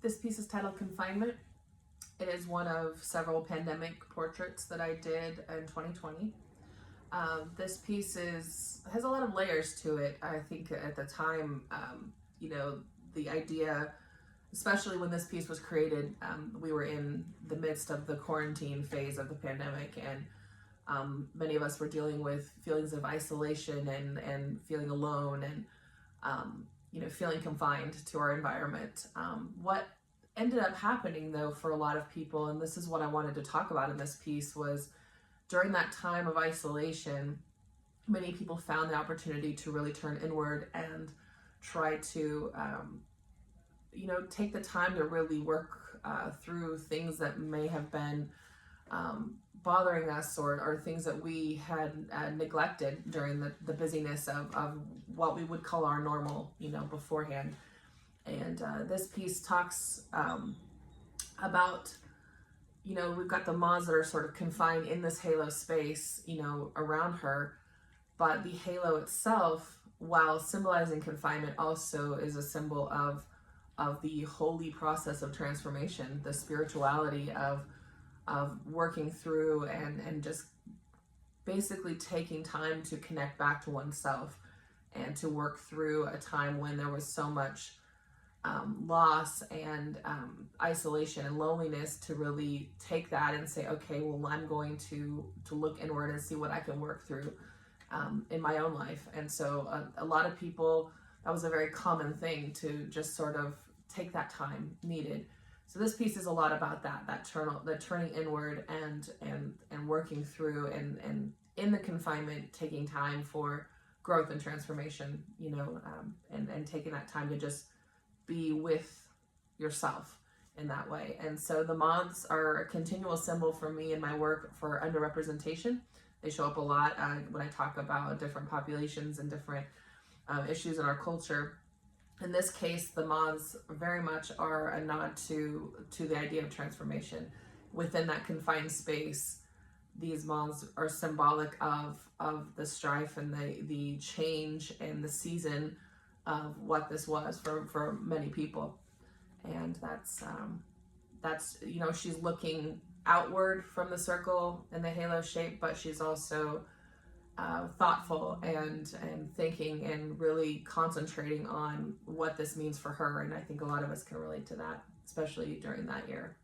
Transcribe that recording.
This piece is titled Confinement. It is one of several pandemic portraits that I did in 2020. This piece has a lot of layers to it. I think at the time, the idea, especially when this piece was created, we were in the midst of the quarantine phase of the pandemic, and many of us were dealing with feelings of isolation and feeling alone and feeling confined to our environment. What ended up happening though for a lot of people, and this is what I wanted to talk about in this piece, was during that time of isolation, many people found the opportunity to really turn inward and try to take the time to really work through things that may have been bothering us, or things that we had neglected during the busyness of what we would call our normal, beforehand. And this piece talks about, we've got the moths that are sort of confined in this halo space, around her, but the halo itself, while symbolizing confinement, also is a symbol of the holy process of transformation, the spirituality of working through and just basically taking time to connect back to oneself and to work through a time when there was so much loss and isolation and loneliness, to really take that and say, okay, well, I'm going to look inward and see what I can work through in my own life. And so a lot of people, that was a very common thing, to just sort of take that time needed. So this piece is a lot about that turning inward and working through, and in the confinement, taking time for growth and transformation, and taking that time to just be with yourself in that way. And so the moths are a continual symbol for me in my work for underrepresentation. They show up a lot when I talk about different populations and different issues in our culture. In this case, the moths very much are a nod to the idea of transformation. Within that confined space, these moths are symbolic of the strife and the change and the season of what this was for many people. And that's she's looking outward from the circle in the halo shape, but she's also thoughtful and thinking and really concentrating on what this means for her. And I think a lot of us can relate to that, especially during that year.